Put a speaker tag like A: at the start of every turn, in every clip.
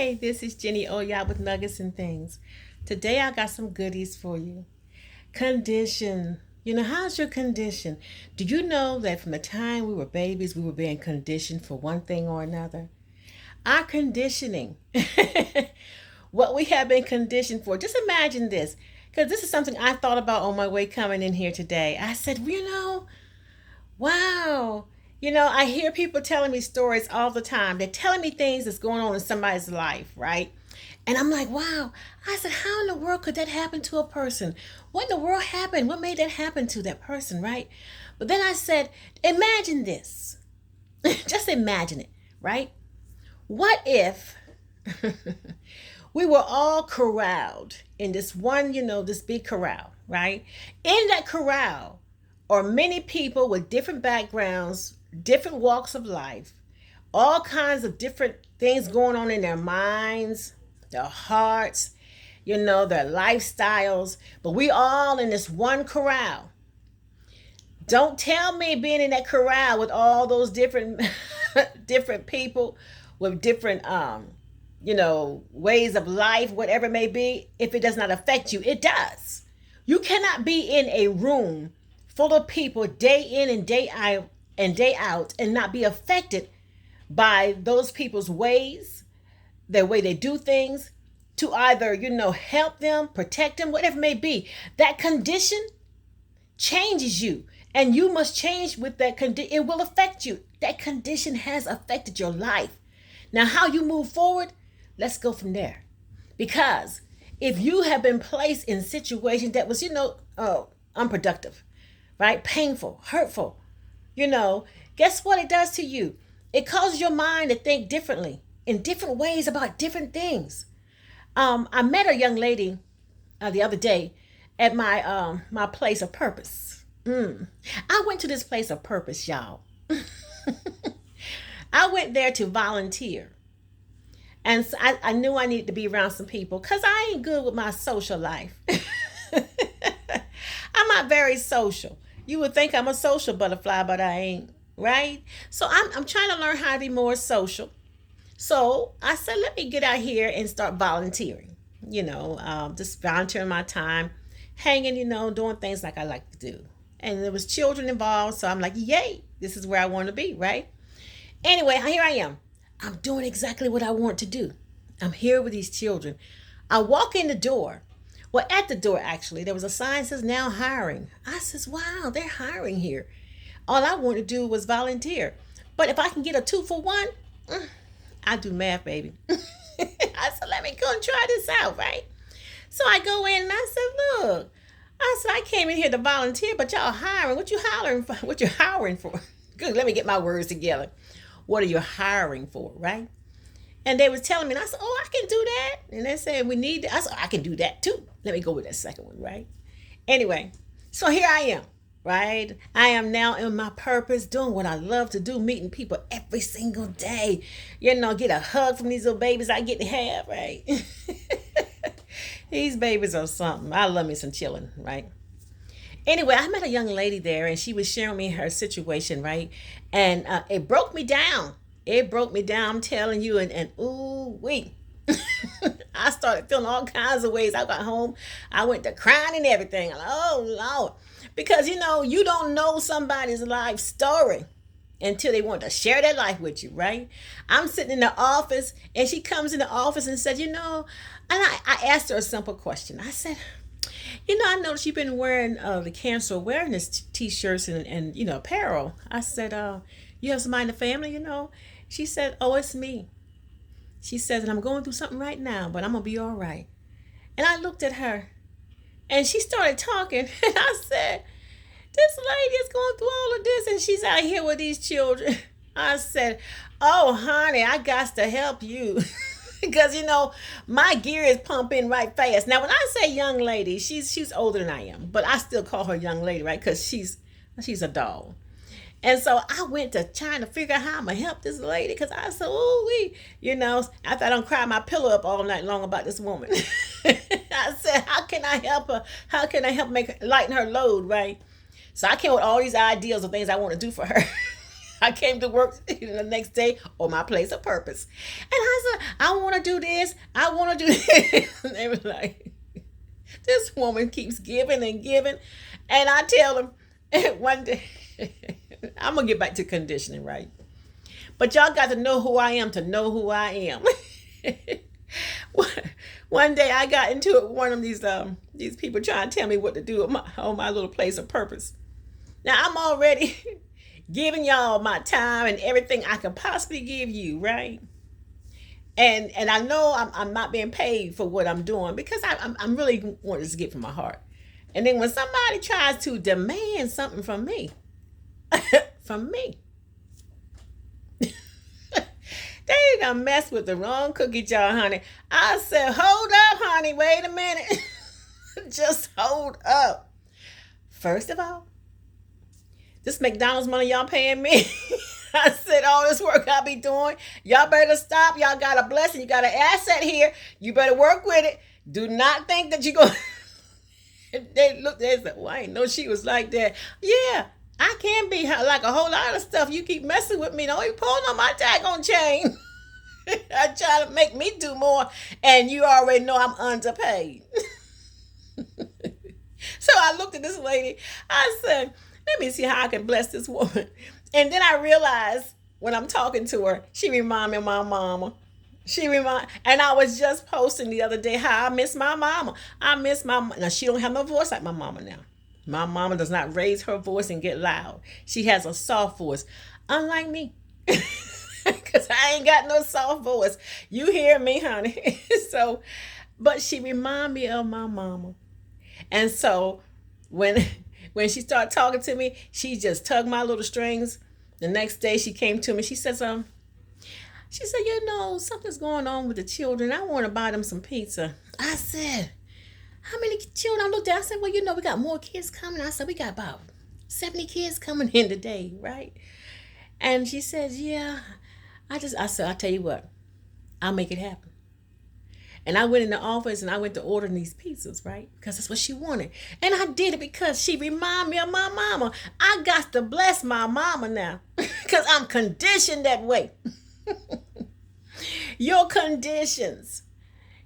A: Hi, this is Jenny Oya with Nuggets and Things. Today I got some goodies for you. Condition. How's your condition? Do you know that from the time we were babies, we were being conditioned for one thing or another? Our conditioning, what we have been conditioned for. Just imagine this, because this is something I thought about on my way coming in here today. I said, wow. I hear people telling me stories all the time. They're telling me things that's going on in somebody's life, right? And I'm like, wow. I said, how in the world could that happen to a person? What in the world happened? What made that happen to that person, right? But then I said, imagine this. Just imagine it, right? What if we were all corralled in this one, this big corral, right? In that corral are many people with different backgrounds, different walks of life, all kinds of different things going on in their minds, their hearts, their lifestyles, but we all in this one corral. Don't tell me being in that corral with all those different different people with different ways of life, whatever it may be, if it does not affect you. It does. You cannot be in a room full of people day in and day out and not be affected by those people's ways, their way they do things, to either, help them, protect them, whatever it may be. That condition changes you. And you must change with that condition. It will affect you. That condition has affected your life. Now, how you move forward, let's go from there. Because if you have been placed in situations that was, unproductive, right? Painful, hurtful, guess what it does to you? It causes your mind to think differently in different ways about different things. I met a young lady the other day at my place of purpose. I went to this place of purpose, y'all. I went there to volunteer. And so I knew I needed to be around some people because I ain't good with my social life. I'm not very social. You would think I'm a social butterfly, but I ain't, right? So I'm trying to learn how to be more social. So I said, let me get out here and start volunteering. Just volunteering my time, hanging, doing things like I like to do. And there was children involved, so I'm like, yay, this is where I want to be, right? Anyway, here I am. I'm doing exactly what I want to do. I'm here with these children. I walk in the door. Well, at the door, actually, there was a sign that says now hiring. I says, wow, they're hiring here. All I want to do was volunteer. But if I can get a 2-for-1, I do math, baby. I said, let me go and try this out, right? So I go in and I said, look, I came in here to volunteer, but y'all hiring. What you hiring for? What you hiring for? Good, let me get my words together. What are you hiring for, right? And they was telling me, and I said, oh, I can do that. And they said, we need that. I said, I can do that too. Let me go with that second one, right? Anyway, so here I am, right? I am now in my purpose, doing what I love to do, meeting people every single day. Get a hug from these little babies I get to have, right? These babies are something. I love me some chilling, right? Anyway, I met a young lady there and she was sharing me her situation, right? And it broke me down. It broke me down, I'm telling you. And ooh, wait. I started feeling all kinds of ways. I got home. I went to crying and everything. Oh, Lord. Because, you don't know somebody's life story until they want to share their life with you, right? I'm sitting in the office and she comes in the office and said, and I asked her a simple question. I said, I noticed you've been wearing the cancer awareness t-shirts and apparel. I said, you have somebody in the family. She said, oh, it's me. She says, and I'm going through something right now, but I'm going to be all right. And I looked at her and she started talking and I said, this lady is going through all of this and she's out here with these children. I said, oh, honey, I got to help you. Because my gear is pumping right fast. Now, when I say young lady, she's older than I am, but I still call her young lady, right? Because she's a doll. And so I went to trying to figure out how I'm gonna help this lady. Because I said, oh, after I don't cry my pillow up all night long about this woman, I said, how can I help her? How can I help lighten her load, right? So I came with all these ideas of things I want to do for her. I came to work the next day on my place of purpose. And I said, I want to do this. I want to do this. And they were like, this woman keeps giving and giving. And I tell them one day, I'm going to get back to conditioning, right? But y'all got to know who I am to know who I am. One day I got into it with one of these people trying to tell me what to do on my little place of purpose. Now I'm already giving y'all my time and everything I could possibly give you, right? And I know I'm not being paid for what I'm doing because I'm really wanting to get from my heart. And then when somebody tries to demand something from me, from me, they done mess with the wrong cookie jar, honey. I said, hold up, honey. Wait a minute. Just hold up. First of all, this McDonald's money y'all paying me. I said, all this work I be doing, y'all better stop. Y'all got a blessing. You got an asset here. You better work with it. Do not think that you go. They looked, they said, well, I didn't know she was like that. Yeah, I can be like a whole lot of stuff. You keep messing with me. Don't be pulling on my daggone chain. I try to make me do more, and you already know I'm underpaid. So I looked at this lady. I said, let me see how I can bless this woman. And then I realized when I'm talking to her, she reminded me of my mama. And I was just posting the other day how I miss my mama. I miss my mama. Now, she don't have no voice like my mama now. My mama does not raise her voice and get loud. She has a soft voice, unlike me. Because I ain't got no soft voice. You hear me, honey. But she remind me of my mama. And so when she started talking to me, she just tugged my little strings. The next day she came to me. She said, something's going on with the children. I want to buy them some pizza. I said, how many children? I looked at, I said, well, we got more kids coming. I said, we got about 70 kids coming in today, right? And she said, yeah. I said, I'll tell you what, I'll make it happen. And I went in the office and I went to order these pizzas, right? Because that's what she wanted. And I did it because she reminded me of my mama. I got to bless my mama now because I'm conditioned that way. Your conditions,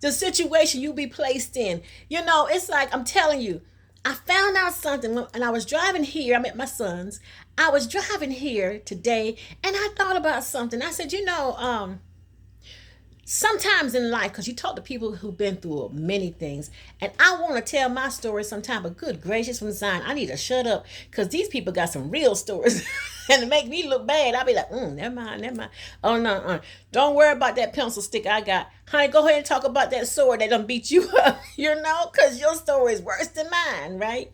A: the situation you be placed in. It's like, I'm telling you, I found out something and I was driving here. I'm at my son's. I was driving here today and I thought about something. I said, sometimes in life, because you talk to people who've been through many things, and I want to tell my story sometime, but good gracious from Zion, I need to shut up because these people got some real stories and to make me look bad, I'll be like, never mind. Oh, no, don't worry about that pencil stick I got. Honey, go ahead and talk about that sword that done beat you up, because your story is worse than mine, right?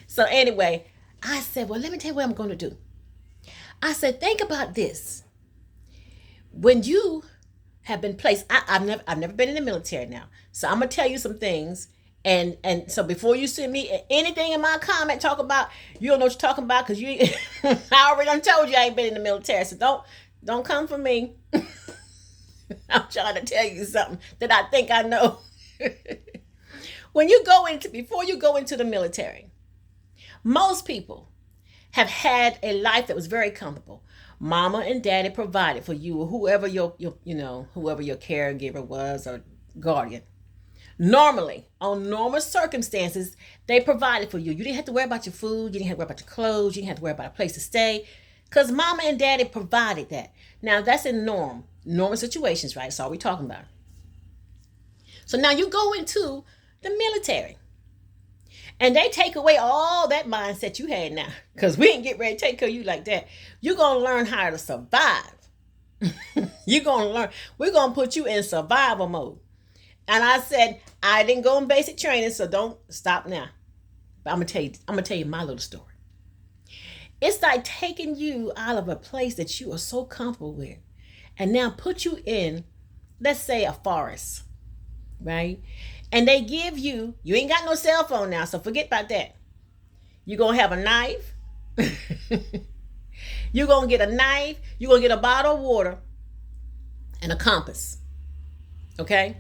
A: So anyway, I said, well, let me tell you what I'm going to do. I said, think about this. When you have been placed, I've never been in the military now. So I'm going to tell you some things. And so before you send me anything in my comment, talk about, you don't know what you're talking about because I already done told you I ain't been in the military. So don't come for me. I'm trying to tell you something that I think I know. Before you go into the military, most people have had a life that was very comfortable. Mama and daddy provided for you, or whoever whoever your caregiver was or guardian. Normally, on normal circumstances, they provided for you. You didn't have to worry about your food. You didn't have to worry about your clothes. You didn't have to worry about a place to stay because mama and daddy provided that. Now, that's in normal situations, right? That's all we're talking about. So now you go into the military and they take away all that mindset you had now because we ain't get ready to take care of you like that. You're going to learn how to survive. You're going to learn. We're going to put you in survival mode. And I said, I didn't go in basic training, so don't stop now. But I'm gonna tell you my little story. It's like taking you out of a place that you are so comfortable with and now put you in, let's say, a forest, right? And they give you ain't got no cell phone now, so forget about that. You're gonna have a knife. You're gonna get a knife. You're gonna get a bottle of water and a compass, okay?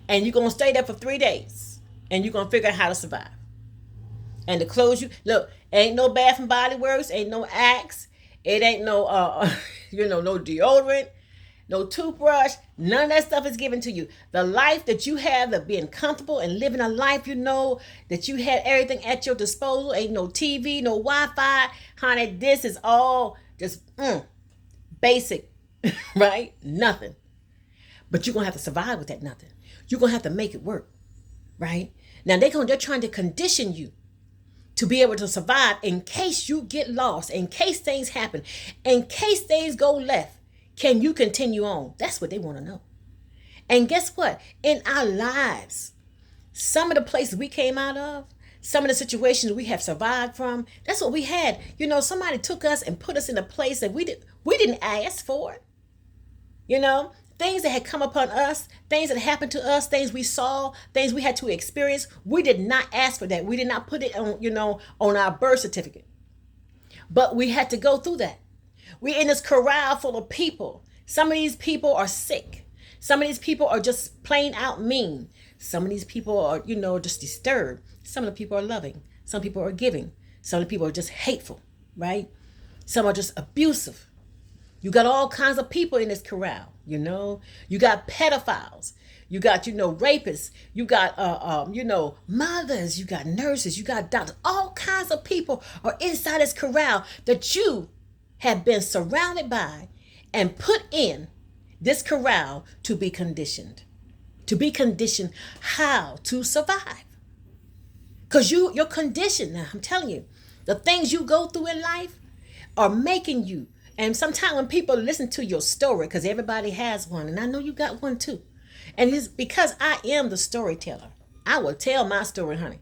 A: And you're going to stay there for 3 days. And you're going to figure out how to survive. And the clothes ain't no Bath and Body Works. Ain't no Axe. It ain't no no deodorant, no toothbrush. None of that stuff is given to you. The life that you have of being comfortable and living a life, that you had everything at your disposal. Ain't no TV, no Wi-Fi. Honey, this is all just basic, right? Nothing. But you're going to have to survive with that nothing. You're going to have to make it work, right? Now, they're trying to condition you to be able to survive in case you get lost, in case things happen, in case things go left. Can you continue on? That's what they want to know. And guess what? In our lives, some of the places we came out of, some of the situations we have survived from, that's what we had. Somebody took us and put us in a place that we didn't ask for. Things that had come upon us, things that happened to us, things we saw, things we had to experience. We did not ask for that. We did not put it on our birth certificate. But we had to go through that. We're in this corral full of people. Some of these people are sick. Some of these people are just plain out mean. Some of these people are, just disturbed. Some of the people are loving. Some people are giving. Some of the people are just hateful, right? Some are just abusive. You got all kinds of people in this corral, You got pedophiles. You got, rapists. You got, mothers. You got nurses. You got doctors. All kinds of people are inside this corral that you have been surrounded by and put in this corral to be conditioned. To be conditioned how to survive. Because you're conditioned now. I'm telling you, the things you go through in life are making you. And sometimes when people listen to your story, because everybody has one, and I know you got one too. And it's because I am the storyteller. I will tell my story, honey.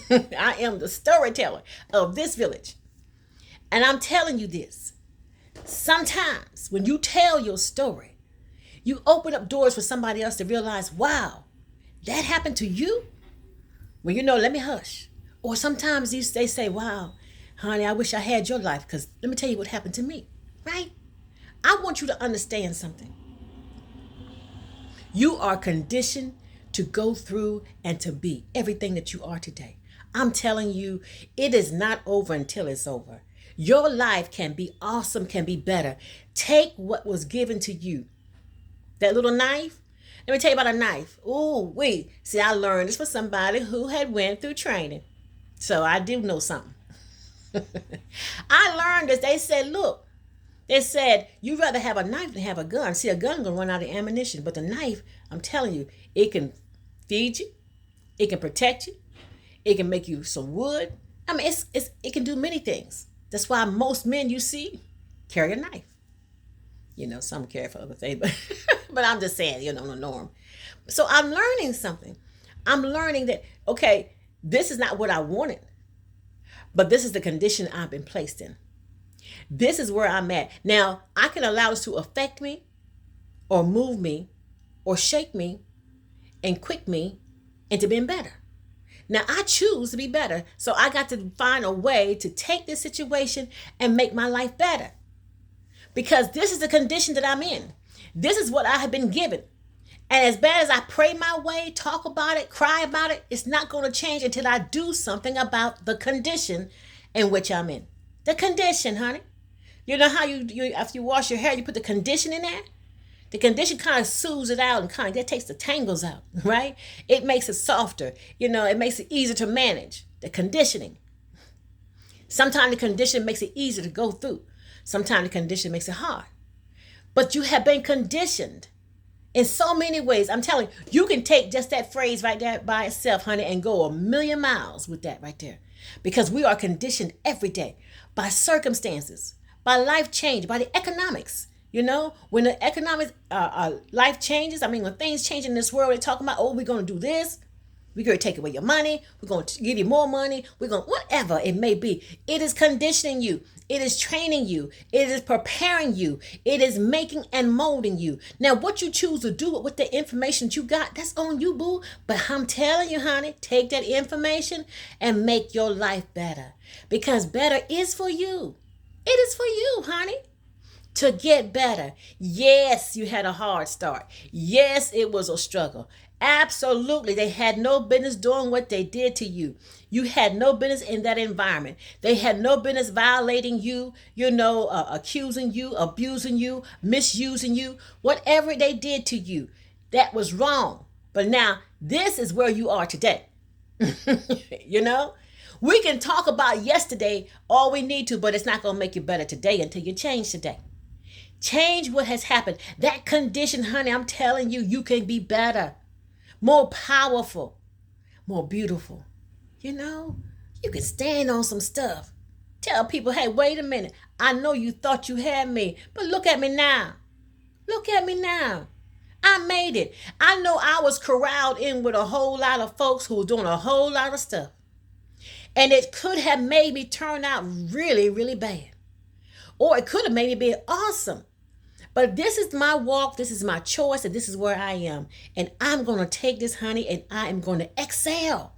A: I am the storyteller of this village. And I'm telling you this. Sometimes when you tell your story, you open up doors for somebody else to realize, wow, that happened to you? Well, let me hush. Or sometimes they say, wow, honey, I wish I had your life, because let me tell you what happened to me, right? I want you to understand something. You are conditioned to go through and to be everything that you are today. I'm telling you, it is not over until it's over. Your life can be awesome, can be better. Take what was given to you. That little knife. Let me tell you about a knife. Ooh, see, I learned this from somebody who had went through training. So I do know something. I learned this. They said, you'd rather have a knife than have a gun. See, a gun gonna run out of ammunition, but the knife, I'm telling you, it can feed you, it can protect you, it can make you some wood. I mean, it can do many things. That's why most men you see carry a knife. Some carry for other things, but I'm just saying, the norm. So I'm learning something. I'm learning that, okay, this is not what I wanted, but this is the condition I've been placed in. This is where I'm at. Now, I can allow this to affect me or move me or shake me and quick me into being better. Now, I choose to be better. So I got to find a way to take this situation and make my life better. Because this is the condition that I'm in. This is what I have been given. And as bad as I pray my way, talk about it, cry about it, it's not going to change until I do something about the condition in which I'm in. The condition, honey. You know how you after you wash your hair, you put the condition in there? The condition kind of soothes it out and that takes the tangles out, right? It makes it softer. It makes it easier to manage. The conditioning. Sometimes the condition makes it easier to go through. Sometimes the condition makes it hard. But you have been conditioned in so many ways. I'm telling you, you can take just that phrase right there by itself, honey, and go a million miles with that right there. Because we are conditioned every day by circumstances, by life change, by the economics. When the economic life changes, when things change in this world, they're talking about, oh, we're going to do this. We're going to take away your money. We're going to give you more money. We're going to, whatever it may be. It is conditioning you. It is training you. It is preparing you. It is making and molding you. Now, what you choose to do with the information that you got, that's on you, boo. But I'm telling you, honey, take that information and make your life better. Because better is for you. It is for you, honey. to get better. Yes, you had a hard start. Yes, it was a struggle. Absolutely. They had no business doing what they did to you. You had no business in that environment. They had no business violating you, accusing you, abusing you, misusing you, whatever they did to you. That was wrong. But now, this is where you are today. you know? We can talk about yesterday all we need to, but it's not going to make you better today until you change today. Change what has happened. That condition, honey, I'm telling you, you can be better, more powerful, more beautiful. You can stand on some stuff. Tell people, hey, wait a minute. I know you thought you had me, but look at me now. Look at me now. I made it. I know I was corralled in with a whole lot of folks who were doing a whole lot of stuff. And it could have made me turn out really, really bad. Or it could have made me be awesome. But this is my walk, this is my choice, and this is where I am. And I'm going to take this, honey, and I am going to excel.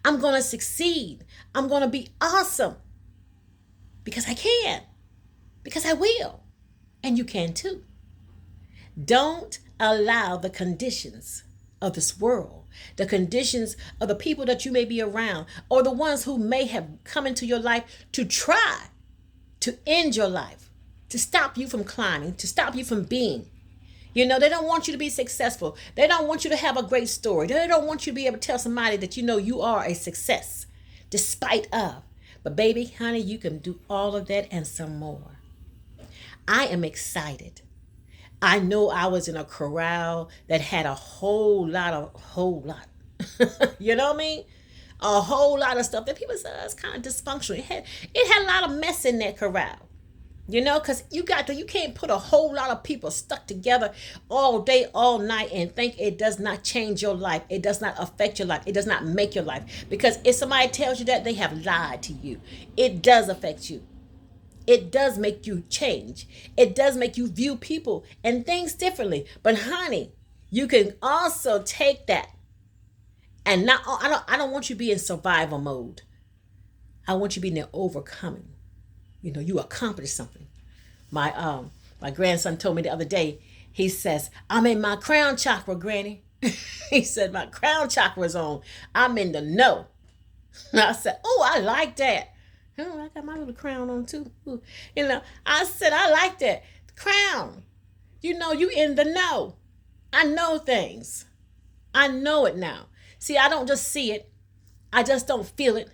A: I'm going to succeed. I'm going to be awesome. Because I can. Because I will. And you can too. Don't allow the conditions of this world, the conditions of the people that you may be around, or the ones who may have come into your life to try to end your life, to stop you from climbing, to stop you from being. They don't want you to be successful. They don't want you to have a great story. They don't want you to be able to tell somebody that you are a success, despite of. But baby, honey, you can do all of that and some more. I am excited. I know I was in a corral that had a whole lot. You know what I mean? A whole lot of stuff that people say it's kind of dysfunctional. It had a lot of mess in that corral. Because you can't put a whole lot of people stuck together all day, all night and think it does not change your life. It does not affect your life. It does not make your life. Because if somebody tells you that, they have lied to you. It does affect you. It does make you change. It does make you view people and things differently. But honey, you can also take that and I don't want you to be in survival mode. I want you to be in there overcoming. You accomplished something. My grandson told me the other day, he says, I'm in my crown chakra, Granny. He said, my crown chakra is on. I'm in the know. And I said, oh, I like that. Oh, I got my little crown on too. Ooh. I said, I like that. The crown. You in the know. I know things. I know it now. See, I don't just see it. I just don't feel it.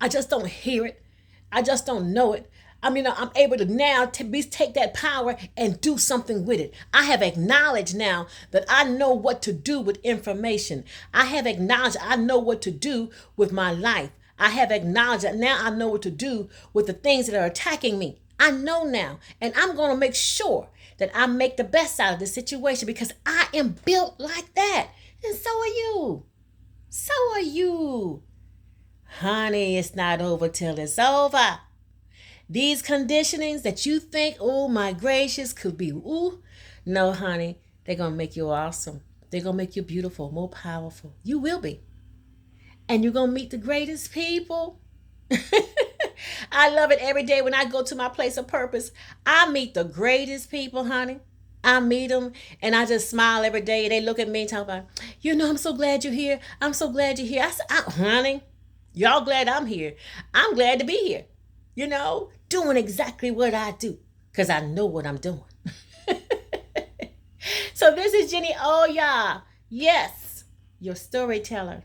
A: I just don't hear it. I just don't know it. I'm able to now take that power and do something with it. I have acknowledged now that I know what to do with information. I have acknowledged I know what to do with my life. I have acknowledged that now I know what to do with the things that are attacking me. I know now, and I'm going to make sure that I make the best out of this situation because I am built like that. And so are you. So are you. Honey, it's not over till it's over. These conditionings that you think, oh my gracious, could be, no, honey, they're going to make you awesome. They're going to make you beautiful, more powerful. You will be. And you're going to meet the greatest people. I love it every day when I go to my place of purpose. I meet the greatest people, honey. I meet them and I just smile every day. They look at me and talk about, I'm so glad you're here. I'm so glad you're here. I said, honey, y'all glad I'm here. I'm glad to be here. Doing exactly what I do because I know what I'm doing. So this is Jenny Oya. Yes, your storyteller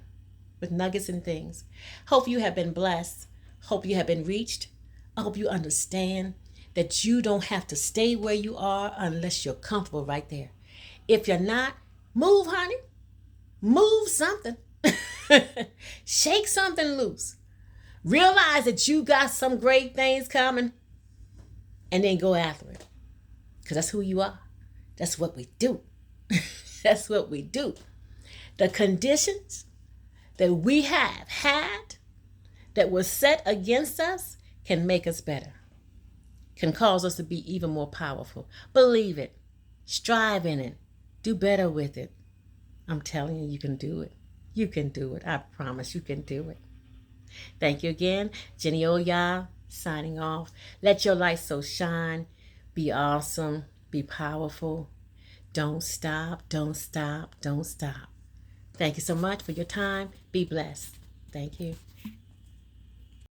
A: with nuggets and things. Hope you have been blessed. Hope you have been reached. I hope you understand that you don't have to stay where you are unless you're comfortable right there. If you're not, move, honey. Move something. Shake something loose. Realize that you got some great things coming and then go after it. Because that's who you are. That's what we do. That's what we do. The conditions that we have had that were set against us can make us better. Can cause us to be even more powerful. Believe it. Strive in it. Do better with it. I'm telling you, you can do it. You can do it. I promise you can do it. Thank you again. Jenny Oya signing off. Let your light so shine. Be awesome. Be powerful. Don't stop. Don't stop. Don't stop. Thank you so much for your time. Be blessed. Thank you.